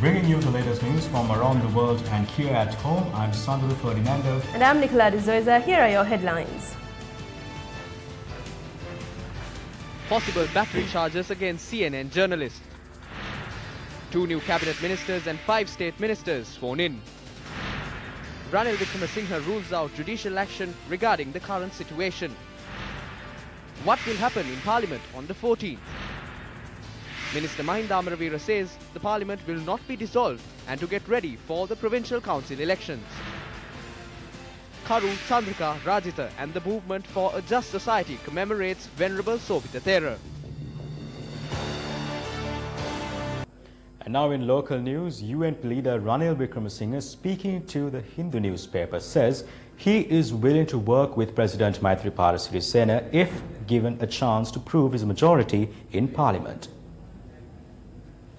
Bringing you the latest news from around the world and here at home, I'm Sandra Ferdinando. And I'm Nicola de Zoiza. Here are your headlines. Possible battery charges against CNN journalist. 2 new cabinet ministers and 5 state ministers sworn in. Ranil Wickremesinghe rules out judicial action regarding the current situation. What will happen in Parliament on the 14th? Minister Mahinda Amaraveera says the Parliament will not be dissolved and to get ready for the Provincial Council elections. Karu, Chandrika, Rajita and the Movement for a Just Society commemorates Venerable Sobhita Thera. And now in local news, UNP leader Ranil Wickremesinghe, speaking to the Hindu newspaper, says he is willing to work with President Maithripala Sirisena if given a chance to prove his majority in Parliament.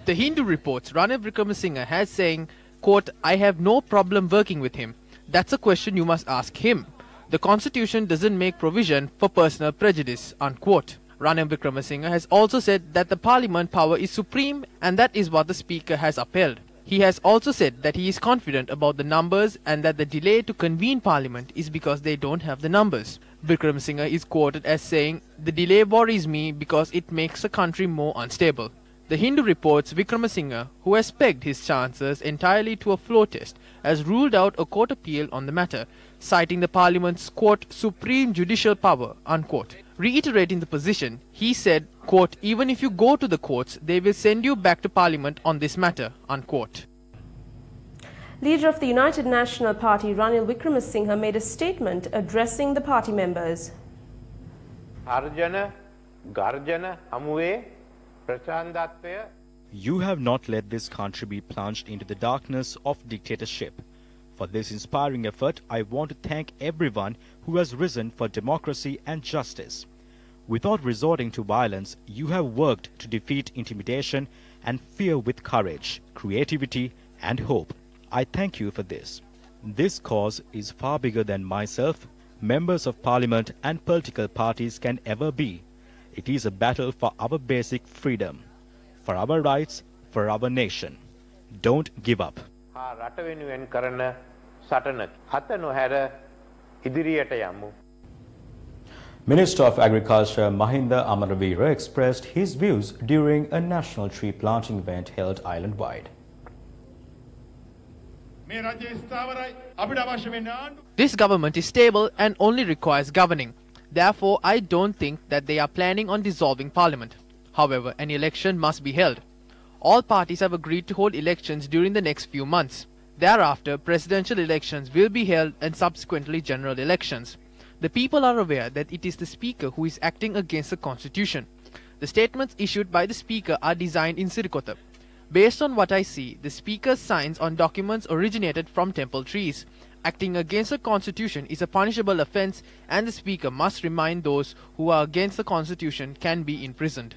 The Hindu reports Ranil Wickremesinghe has saying, quote, "I have no problem working with him. That's a question you must ask him. The constitution doesn't make provision for personal prejudice," unquote. Ranil Wickremesinghe has also said that the parliament power is supreme and that is what the speaker has upheld. He has also said that he is confident about the numbers and that the delay to convene parliament is because they don't have the numbers. Wickremesinghe is quoted as saying, "The delay worries me because it makes the country more unstable." The Hindu reports Wickremesinghe, who has pegged his chances entirely to a floor test, has ruled out a court appeal on the matter, citing the parliament's, quote, "supreme judicial power," unquote. Reiterating the position, he said, quote, "Even if you go to the courts, they will send you back to parliament on this matter," unquote. Leader of the United National Party, Ranil Wickremesinghe, made a statement addressing the party members. You have not let this country be plunged into the darkness of dictatorship. For this inspiring effort, I want to thank everyone who has risen for democracy and justice. Without resorting to violence, you have worked to defeat intimidation and fear with courage, creativity and hope. I thank you for this. This cause is far bigger than myself, members of parliament and political parties can ever be. It is a battle for our basic freedom, for our rights, for our nation. Don't give up. Minister of Agriculture Mahinda Amaraveera expressed his views during a national tree planting event held island-wide. This government is stable and only requires governing. Therefore, I don't think that they are planning on dissolving parliament. However, an election must be held. All parties have agreed to hold elections during the next few months. Thereafter, presidential elections will be held and subsequently general elections. The people are aware that it is the Speaker who is acting against the Constitution. The statements issued by the Speaker are designed in Sirikota. Based on what I see, the Speaker's signs on documents originated from temple trees. Acting against the Constitution is a punishable offence and the Speaker must remind those who are against the Constitution can be imprisoned.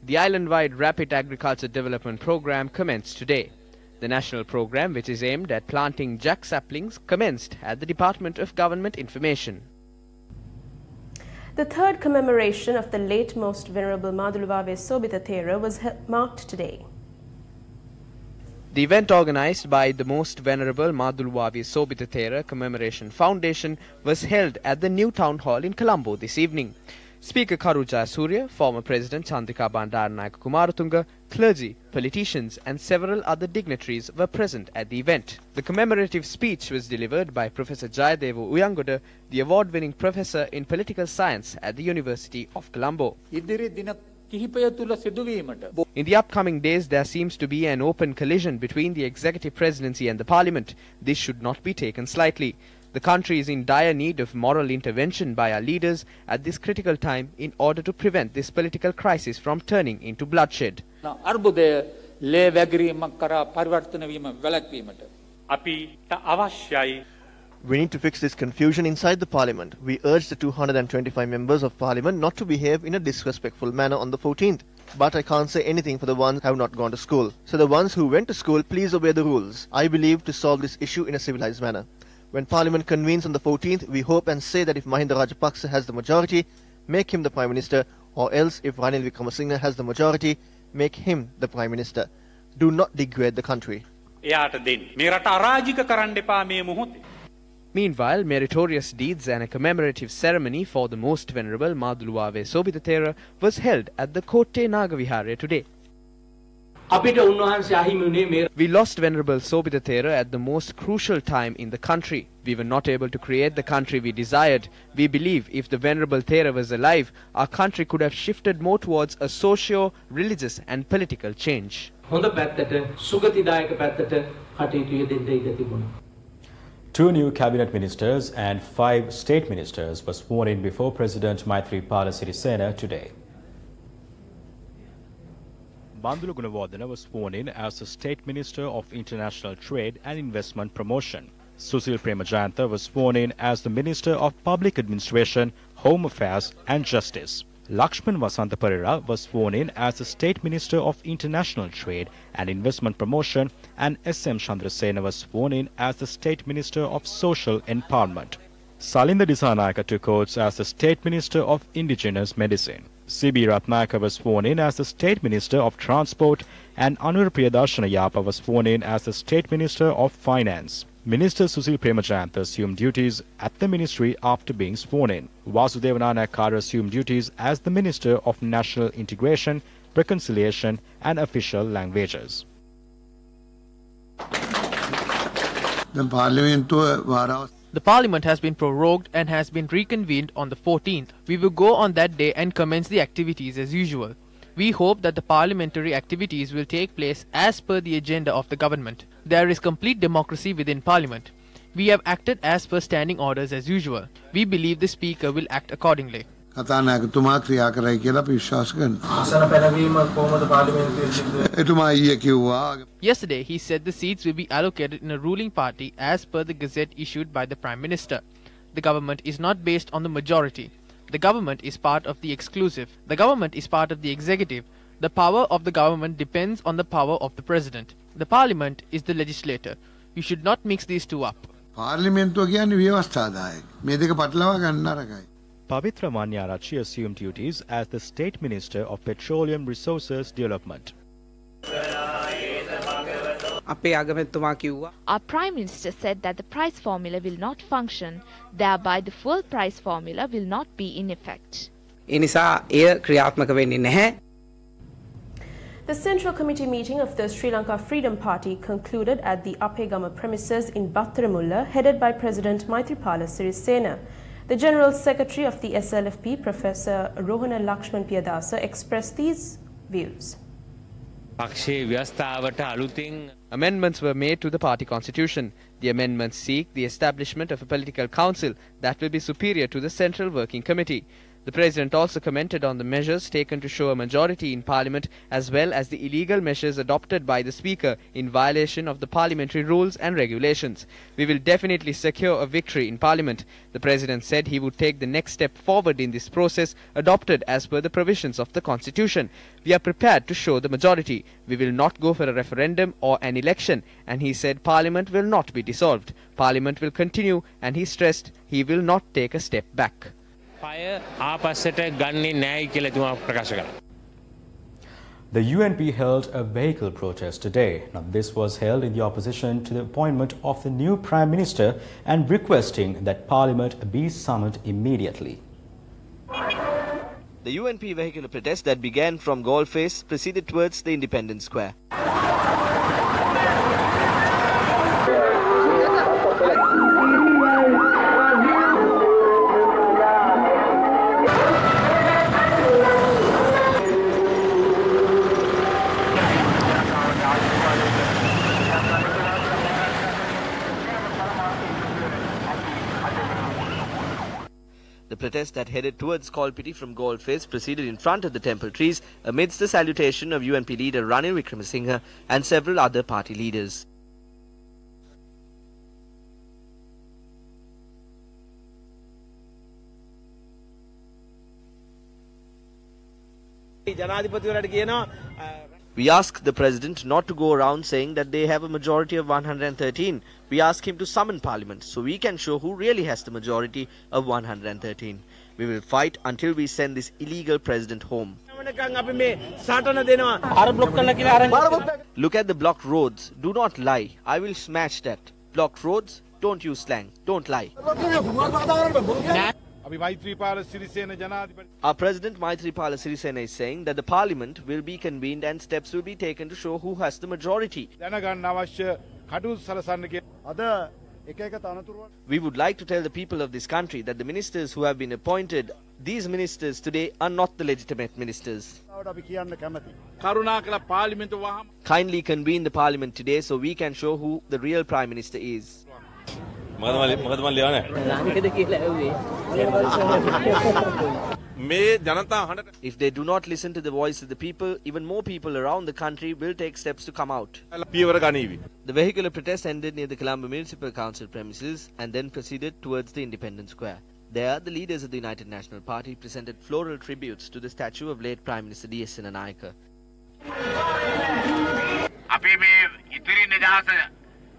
The island-wide Rapid Agriculture Development Programme commenced today. The national programme, which is aimed at planting jack saplings, commenced at the Department of Government Information. The third commemoration of the late Most Venerable Madhuluvave Sobhita Thera was marked today. The event organised by the Most Venerable Madhuluvave Sobhita Thera Commemoration Foundation was held at the new town hall in Colombo this evening. Speaker Karu Jayasuriya, former President Chandrika Bandaranaike Kumaratunga, clergy, politicians and several other dignitaries were present at the event. The commemorative speech was delivered by Professor Jayadewa Uyangoda, the award-winning professor in political science at the University of Colombo. In the upcoming days, there seems to be an open collision between the executive presidency and the parliament. This should not be taken slightly. The country is in dire need of moral intervention by our leaders at this critical time in order to prevent this political crisis from turning into bloodshed. We need to fix this confusion inside the parliament. We urge the 225 members of parliament not to behave in a disrespectful manner on the 14th. But I can't say anything for the ones who have not gone to school. So the ones who went to school, please obey the rules. I believe to solve this issue in a civilized manner. When Parliament convenes on the 14th, we hope and say that if Mahinda Rajapaksa has the majority, make him the Prime Minister Or else, if Ranil Wickremesinghe has the majority, make him the Prime Minister. Do not degrade the country. Meanwhile, meritorious deeds and a commemorative ceremony for the most venerable Maduluwave Sobhita Thera was held at the Kotte Nagavihare today. We lost Venerable Sobhita Thera at the most crucial time in the country. We were not able to create the country we desired. We believe if the Venerable Thera was alive, our country could have shifted more towards a socio-religious and political change. Two new cabinet ministers and 5 state ministers were sworn in before President Maithripala Sirisena today. Bandula Gunawardena was sworn in as the State Minister of International Trade and Investment Promotion. Susil Premajayantha was sworn in as the Minister of Public Administration, Home Affairs and Justice. Lakshman Vasantha Parira was sworn in as the State Minister of International Trade and Investment Promotion, and S.M. Chandrasena was sworn in as the State Minister of Social Empowerment. Salinda Disanayaka took oath as the State Minister of Indigenous Medicine. C.B. Ratnayaka was sworn in as the State Minister of Transport, and Anura Priyadarshana Yapa was sworn in as the State Minister of Finance. Minister Susil Premajayantha assumed duties at the ministry after being sworn in. Vasudevan Nayakkara assumed duties as the Minister of National Integration, Reconciliation and Official Languages. The Parliament has been prorogued and has been reconvened on the 14th. We will go on that day and commence the activities as usual. We hope that the parliamentary activities will take place as per the agenda of the government. There is complete democracy within Parliament. We have acted as per standing orders as usual. We believe the Speaker will act accordingly. Yesterday, he said the seats will be allocated in a ruling party as per the gazette issued by the Prime Minister. The government is not based on the majority. The government is part of the exclusive. The government is part of the executive. The power of the government depends on the power of the president. The parliament is the legislator. You should not mix these two up. Pavitra Manyarachi assumed duties as the State Minister of Petroleum Resources Development. Our Prime Minister said that the price formula will not function, thereby the fuel price formula will not be in effect. The Central Committee meeting of the Sri Lanka Freedom Party concluded at the Apegama premises in Battaramulla, headed by President Maithripala Sirisena. The General Secretary of the SLFP, Professor Rohana Lakshman Piyadasa, expressed these views. Amendments were made to the party constitution. The amendments seek the establishment of a political council that will be superior to the Central Working Committee. The President also commented on the measures taken to show a majority in Parliament, as well as the illegal measures adopted by the Speaker in violation of the parliamentary rules and regulations. We will definitely secure a victory in Parliament. The President said he would take the next step forward in this process adopted as per the provisions of the Constitution. We are prepared to show the majority. We will not go for a referendum or an election, and he said Parliament will not be dissolved. Parliament will continue, and he stressed he will not take a step back. The UNP held a vehicle protest today. Now, this was held in the opposition to the appointment of the new Prime Minister and requesting that Parliament be summoned immediately. The UNP vehicular protest that began from Galle proceeded towards the Independence Square. The protest that headed towards Kolpiti from Galle proceeded in front of the temple trees amidst the salutation of UNP leader Ranil Wickremesinghe and several other party leaders. We ask the President not to go around saying that they have a majority of 113. We ask him to summon Parliament so we can show who really has the majority of 113. We will fight until we send this illegal president home. Look at the blocked roads. Do not lie. I will smash that. Blocked roads, don't use slang. Don't lie. Our President Maithripala Sirisena is saying that the parliament will be convened and steps will be taken to show who has the majority. We would like to tell the people of this country that the ministers who have been appointed, these ministers today are not the legitimate ministers. Kindly convene the parliament today so we can show who the real Prime Minister is. If they do not listen to the voice of the people, even more people around the country will take steps to come out. The vehicular protest ended near the Colombo Municipal Council premises and then proceeded towards the Independence Square. There, the leaders of the United National Party presented floral tributes to the statue of late Prime Minister D.S. Senanayaka.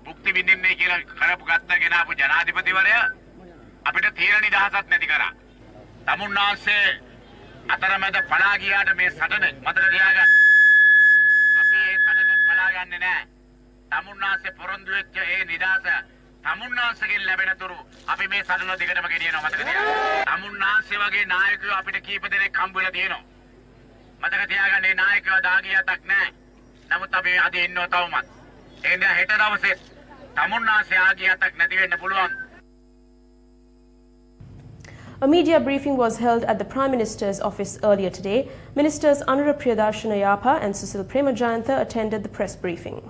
මුක්ති විඳින්නේ කියලා කරපු ගත්ත ගෙනාපු ජනාධිපතිවරයා අපිට තීරණ නිදහසක් නැති කරා. තමුන්නාන්සේ අතරමැද පලා ගියාට මේ සටන මතක තියාගන්න. අපි ඒ සටන පලා ගන්නෙ නෑ. තමුන්නාන්සේ පොරොන්දු වෙච්ච ඒ නිදහස තමුන්නාන්සේගෙන් ලැබෙන තුරු අපි මේ සටන දිගටම ගෙනියනවා මතක තියාගන්න. තමුන්නාන්සේ වගේ නායකයෝ අපිට කීප දෙනෙක් හම්බ වෙලා තියෙනවා. මතක තියාගන්න මේ නායකයෝ දාගියතක් නෑ. නමුත් අපි අද ඉන්නව තවමත්. එන්න හෙට දවසේ A media briefing was held at the Prime Minister's office earlier today. Ministers Anura Priyadarshana Yapa and Susil Premajayantha attended the press briefing.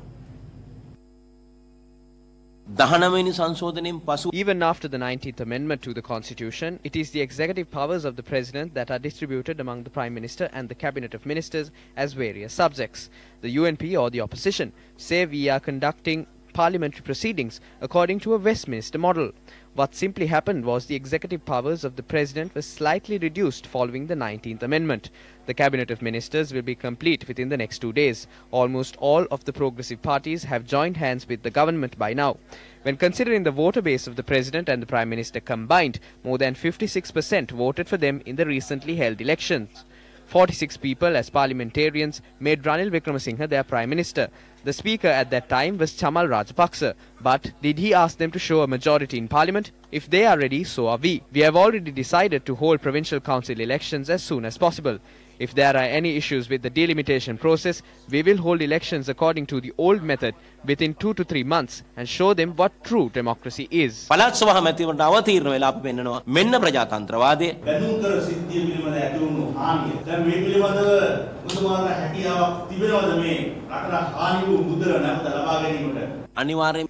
Even after the 19th Amendment to the Constitution, it is the executive powers of the President that are distributed among the Prime Minister and the Cabinet of Ministers as various subjects. The UNP or the opposition say we are conducting parliamentary proceedings according to a Westminster model. What simply happened was the executive powers of the President were slightly reduced following the 19th Amendment. The Cabinet of Ministers will be complete within the next 2 days. Almost all of the progressive parties have joined hands with the government by now. When considering the voter base of the President and the Prime Minister combined, more than 56% voted for them in the recently held elections. 46 people as parliamentarians made Ranil Wickremesinghe their Prime Minister. The Speaker at that time was Chamal Rajapaksa. But did he ask them to show a majority in Parliament? If they are ready, so are we. We have already decided to hold provincial council elections as soon as possible. If there are any issues with the delimitation process, we will hold elections according to the old method within 2 to 3 months and show them what true democracy is.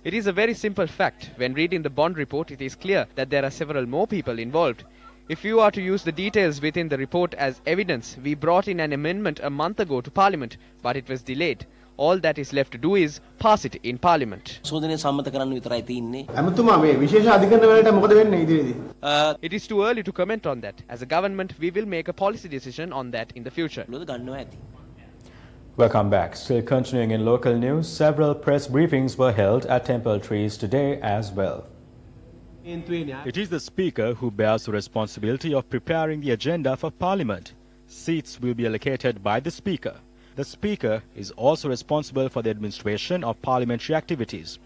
It is a very simple fact. When reading the bond report, it is clear that there are several more people involved. If you are to use the details within the report as evidence, we brought in an amendment a month ago to Parliament, but it was delayed. All that is left to do is pass it in Parliament. It is too early to comment on that. As a government, we will make a policy decision on that in the future. Welcome back. Still continuing in local news, several press briefings were held at Temple Trees today as well. It is the Speaker who bears the responsibility of preparing the agenda for Parliament. Seats will be allocated by the Speaker. The Speaker is also responsible for the administration of parliamentary activities.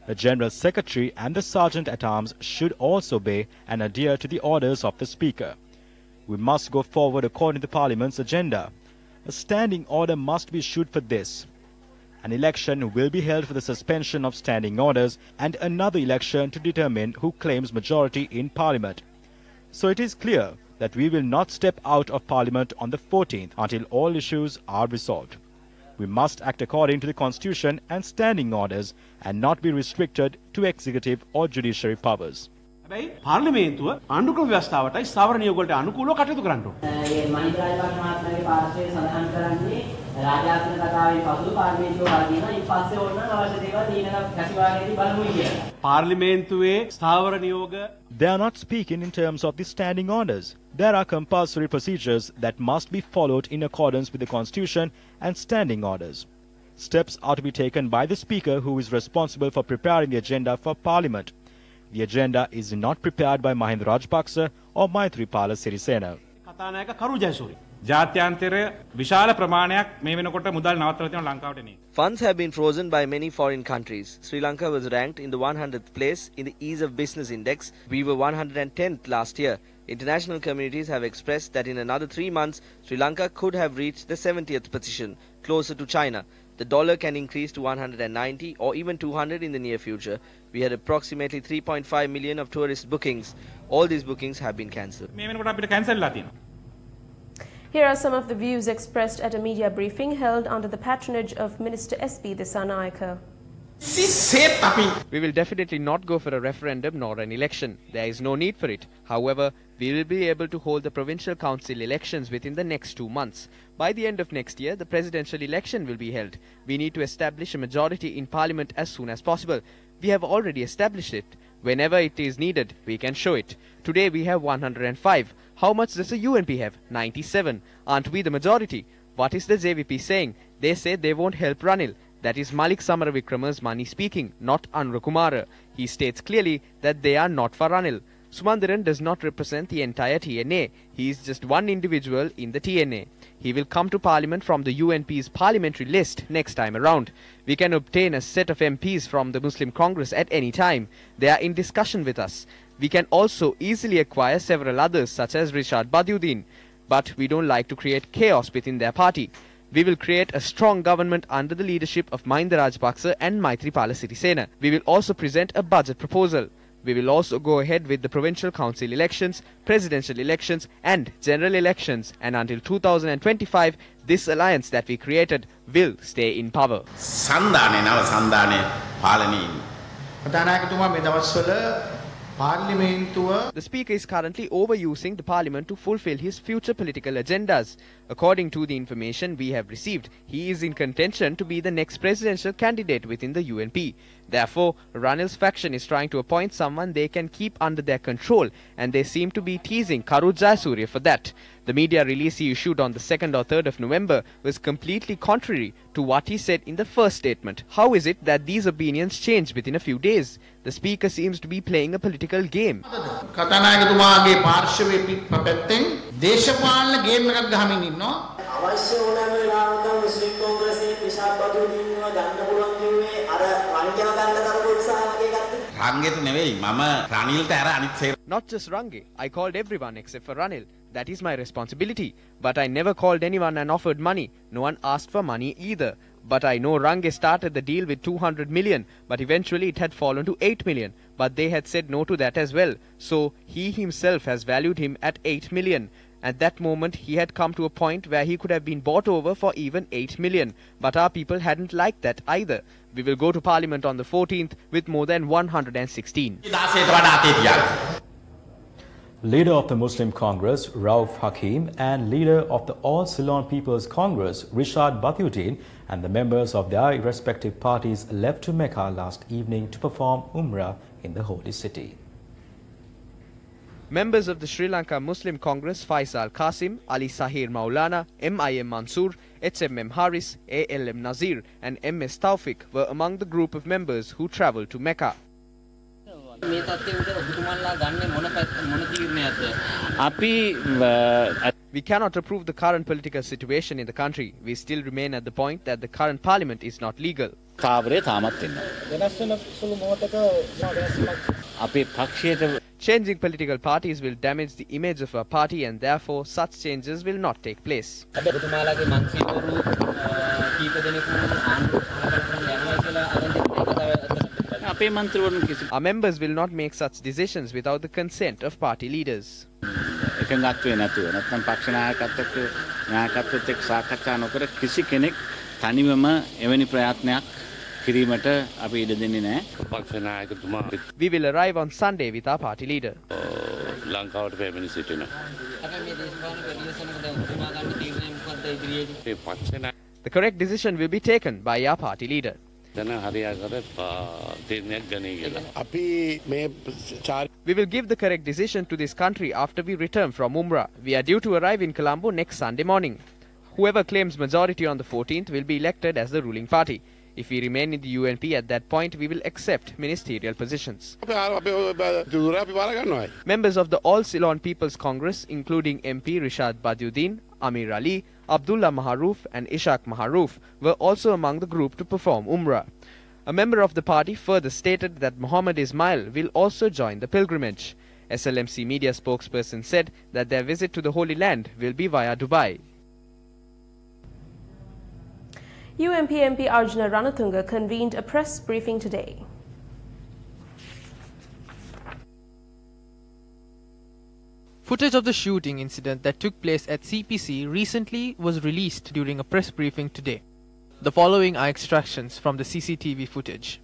The General Secretary and the Sergeant-at-Arms should also obey and adhere to the orders of the Speaker. We must go forward according to Parliament's agenda. A standing order must be issued for this. An election will be held for the suspension of standing orders and another election to determine who claims majority in Parliament. So it is clear that we will not step out of Parliament on the 14th until all issues are resolved. We must act according to the Constitution and standing orders and not be restricted to executive or judiciary powers. පාර්ලිමේන්තුව ආණ්ඩුක්‍රම ව්‍යවස්ථාවටයි ස්ථාවර නියෝග වලට අනුකූලව කටයුතු කරන්න ඕනේ. මේ මහින්ද රාජපක්ෂ මහත්මයාගේ පාර්ශ්වයේ සඳහන් කරන්නේ රාජාත්මක කතාවෙන් පසු පාර්ලිමේන්තුව වගේම ඊපස්සේ ඕන අවශ්‍ය දේවල් ඊළඟ කැසිවාරයේදී බලමු කියලා. පාර්ලිමේන්තුවේ ස්ථාවර නියෝග They are not speaking in terms of the standing orders. There are compulsory procedures that must be followed in accordance with the Constitution and standing orders. Steps are to be taken by the Speaker, who is responsible for preparing the agenda for Parliament. The agenda is not prepared by Mahinda Rajapaksa or Maithripala Sirisena. කතානායක කරු ජයසූරිය. ජාත්‍යන්තරය විශාල ප්‍රමාණයක් මේ වෙනකොට මුදල් නවත්තලා තියෙනවා ලංකාවට නේ. Funds have been frozen by many foreign countries. Sri Lanka was ranked in the 100th place in the Ease of Business Index. We were 110th last year. International communities have expressed that in another 3 months, Sri Lanka could have reached the 70th position, closer to China. The dollar can increase to 190 or even 200 in the near future. We had approximately 3.5 million of tourist bookings. All these bookings have been cancelled. Here are some of the views expressed at a media briefing held under the patronage of Minister S.B. Dissanayake. We will definitely not go for a referendum nor an election. There is no need for it. However, we will be able to hold the provincial council elections within the next 2 months. By the end of next year, the presidential election will be held. We need to establish a majority in parliament as soon as possible. We have already established it. Whenever it is needed, we can show it. Today we have 105. How much does the UNP have? 97. Aren't we the majority? What is the JVP saying? They say they won't help Ranil. That is Malik Samaravikrama's money speaking, not Anurakumara. He states clearly that they are not for Ranil. Sumandiran does not represent the entire TNA. He is just one individual in the TNA. He will come to Parliament from the UNP's parliamentary list next time around. We can obtain a set of MPs from the Muslim Congress at any time. They are in discussion with us. We can also easily acquire several others such as Rishad Badiuddin. But we don't like to create chaos within their party. We will create a strong government under the leadership of Mahinda Rajapaksa and Maithripala Sirisena. We will also present a budget proposal. We will also go ahead with the provincial council elections, presidential elections and general elections, and until 2025, this alliance that we created will stay in power. The Speaker is currently overusing the Parliament to fulfill his future political agendas. According to the information we have received, he is in contention to be the next presidential candidate within the UNP. Therefore, Ranil's faction is trying to appoint someone they can keep under their control, and they seem to be teasing Karu Jayasuriya for that. The media release he issued on the 2nd or 3rd of November was completely contrary to what he said in the first statement. How is it that these opinions change within a few days? The Speaker seems to be playing a political game. Not just Range, I called everyone except for Ranil. That is my responsibility. But I never called anyone and offered money. No one asked for money either. But I know Range started the deal with 200 million, but eventually it had fallen to 8 million. But they had said no to that as well. So he himself has valued him at 8 million. At that moment, he had come to a point where he could have been bought over for even 8 million. But our people hadn't liked that either. We will go to Parliament on the 14th with more than 116. Leader of the Muslim Congress, Rauf Hakim, and leader of the All Ceylon People's Congress, Rishad Badiuddin, and the members of their respective parties left to Mecca last evening to perform Umrah in the holy city. Members of the Sri Lanka Muslim Congress Faisal Qasim, Ali Sahir Maulana, M.I.M. Mansoor, H.M.M. Haris, A.L.M. Nazir and M.S. Tawfiq were among the group of members who travelled to Mecca. We cannot approve the current political situation in the country. We still remain at the point that the current parliament is not legal. Changing political parties will damage the image of our party, and therefore such changes will not take place. Our members will not make such decisions without the consent of party leaders. We will arrive on Sunday with our party leader. The correct decision will be taken by our party leader. We will give the correct decision to this country after we return from Umrah. We are due to arrive in Colombo next Sunday morning. Whoever claims majority on the 14th will be elected as the ruling party. If we remain in the UNP at that point, we will accept ministerial positions. Members of the All Ceylon People's Congress, including MP Rishad Badiuddin, Amir Ali, Abdullah Maharouf and Ishaq Maharouf, were also among the group to perform Umrah. A member of the party further stated that Muhammad Ismail will also join the pilgrimage. SLMC media spokesperson said that their visit to the Holy Land will be via Dubai. UNP MP Arjuna Ranatunga convened a press briefing today. Footage of the shooting incident that took place at CPC recently was released during a press briefing today. The following are extractions from the CCTV footage.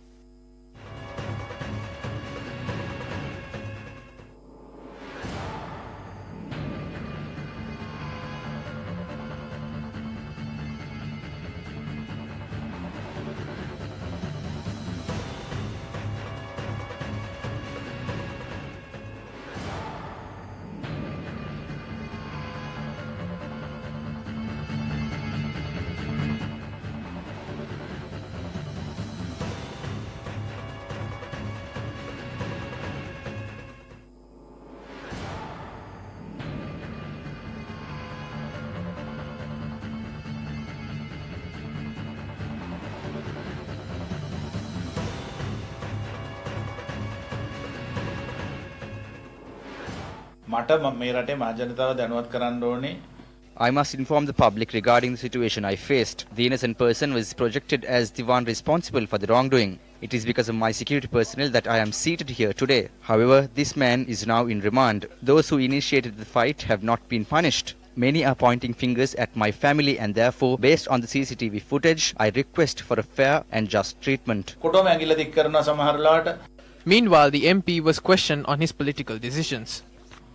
I must inform the public regarding the situation I faced. The innocent person was projected as the one responsible for the wrongdoing. It is because of my security personnel that I am seated here today. However, this man is now in remand. Those who initiated the fight have not been punished. Many are pointing fingers at my family, and therefore, based on the CCTV footage, I request for a fair and just treatment. Meanwhile, the MP was questioned on his political decisions.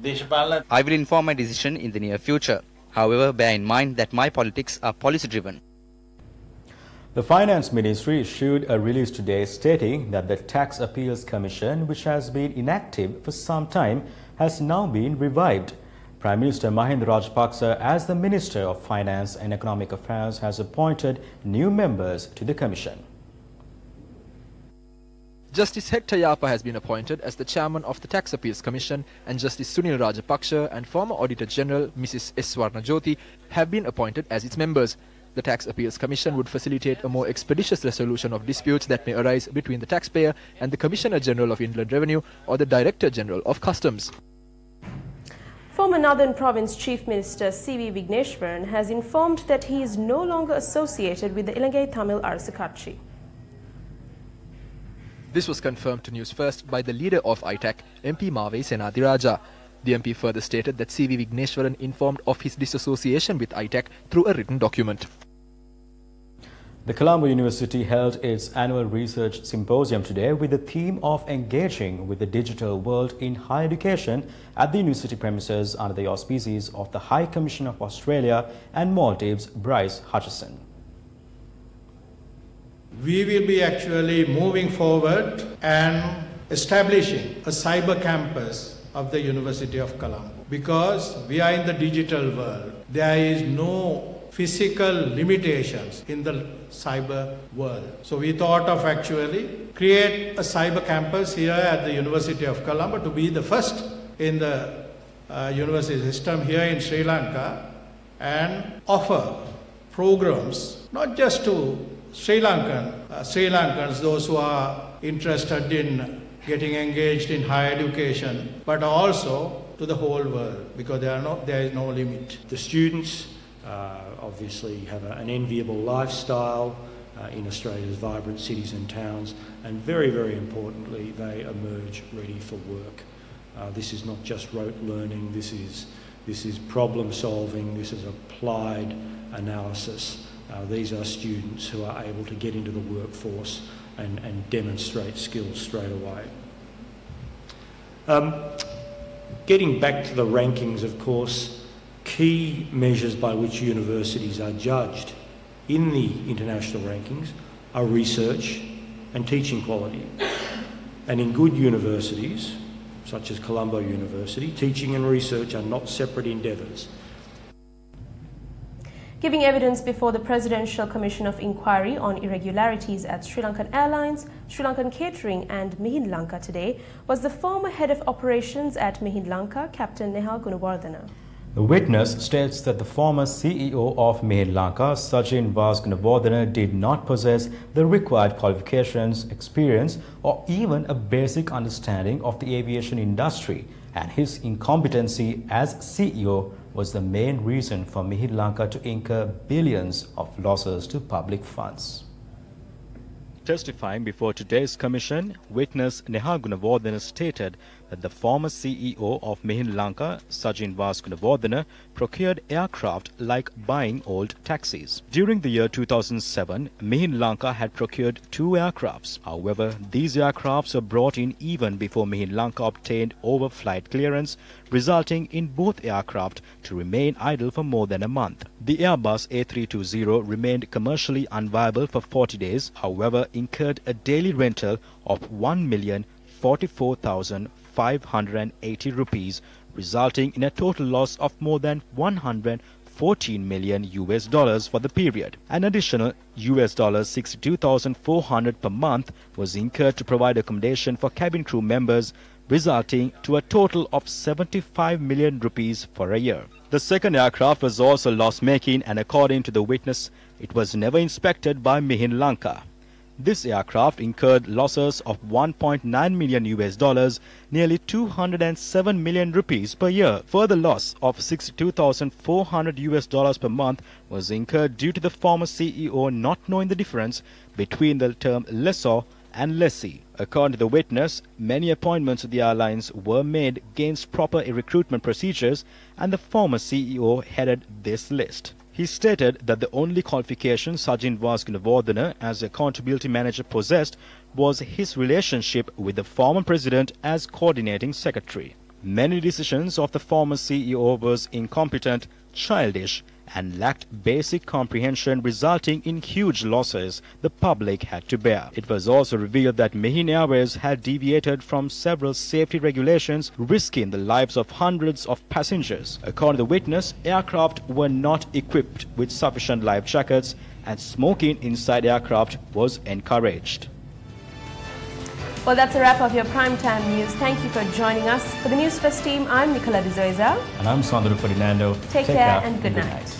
I will inform my decision in the near future. However, bear in mind that my politics are policy-driven. The Finance Ministry issued a release today stating that the Tax Appeals Commission, which has been inactive for some time, has now been revived. Prime Minister Mahinda Rajapaksa, as the Minister of Finance and Economic Affairs, has appointed new members to the Commission. Justice Hector Yapa has been appointed as the chairman of the Tax Appeals Commission, and Justice Sunil Rajapaksha and former Auditor General Mrs. S. Swarnajyoti have been appointed as its members. The Tax Appeals Commission would facilitate a more expeditious resolution of disputes that may arise between the taxpayer and the Commissioner General of Inland Revenue or the Director General of Customs. Former Northern Province Chief Minister C.V. Vigneshwaran has informed that he is no longer associated with the Ilangai Tamil Arasu Katchi. This was confirmed to Newsfirst by the leader of ITAC, MP Mave Senadiraja. The MP further stated that C.V. Vigneshwaran informed of his disassociation with ITAC through a written document. The Colombo University held its annual research symposium today with the theme of engaging with the digital world in higher education at the university premises under the auspices of the High Commissioner of Australia and Maldives, Bryce Hutchison. We will be actually moving forward and establishing a cyber campus of the University of Colombo. Because we are in the digital world, there is no physical limitations in the cyber world. So we thought of actually create a cyber campus here at the University of Colombo to be the first in the university system here in Sri Lanka and offer programs not just to Sri Lankans, those who are interested in getting engaged in higher education, but also to the whole world, because there is no limit. The students obviously have an enviable lifestyle in Australia's vibrant cities and towns, and very, very importantly, they emerge ready for work. This is not just rote learning, this is problem solving, this is applied analysis. These are students who are able to get into the workforce and demonstrate skills straight away. Getting back to the rankings, of course, key measures by which universities are judged in the international rankings are research and teaching quality. And in good universities, such as Colombo University, teaching and research are not separate endeavours. Giving evidence before the Presidential Commission of Inquiry on irregularities at Sri Lankan Airlines, Sri Lankan Catering and Mihin Lanka today was the former head of operations at Mihin Lanka, Captain Nehal Gunawardena. The witness states that the former CEO of Mihin Lanka, Sajin Gunawardena, did not possess the required qualifications, experience or even a basic understanding of the aviation industry, and his incompetency as CEO was the main reason for Mihin Lanka to incur billions of losses to public funds. Testifying before today's commission, witness Nehal Gunawardena stated that the former CEO of Mihin Lanka, Sajin Gunawardena, procured aircraft like buying old taxis. During the year 2007, Mihin Lanka had procured 2 aircrafts. However, these aircrafts were brought in even before Mihin Lanka obtained overflight clearance, resulting in both aircraft to remain idle for more than a month. The Airbus A320 remained commercially unviable for 40 days, however, incurred a daily rental of 1,044,580 rupees, resulting in a total loss of more than $114 million for the period. An additional $62,400 per month was incurred to provide accommodation for cabin crew members, resulting to a total of 75 million rupees for a year. The second aircraft was also loss-making, and according to the witness, it was never inspected by Mihin Lanka. This aircraft incurred losses of $1.9 million, nearly 207 million rupees per year. Further loss of $62,400 per month was incurred due to the former CEO not knowing the difference between the term lessor and lessee. According to the witness, many appointments at the airlines were made against proper recruitment procedures, and the former CEO headed this list. He stated that the only qualification Sajin Gunawardena as accountability manager possessed was his relationship with the former president as coordinating secretary. Many decisions of the former CEO was incompetent, childish, and lacked basic comprehension, resulting in huge losses the public had to bear. It was also revealed that Mihin Airways had deviated from several safety regulations, risking the lives of hundreds of passengers. According to the witness, aircraft were not equipped with sufficient life jackets, and smoking inside aircraft was encouraged. Well, that's a wrap of your primetime news. Thank you for joining us. For the Newsfirst team, I'm Nicola De Zoiza. And I'm Sandro Ferdinando. Take care and good night.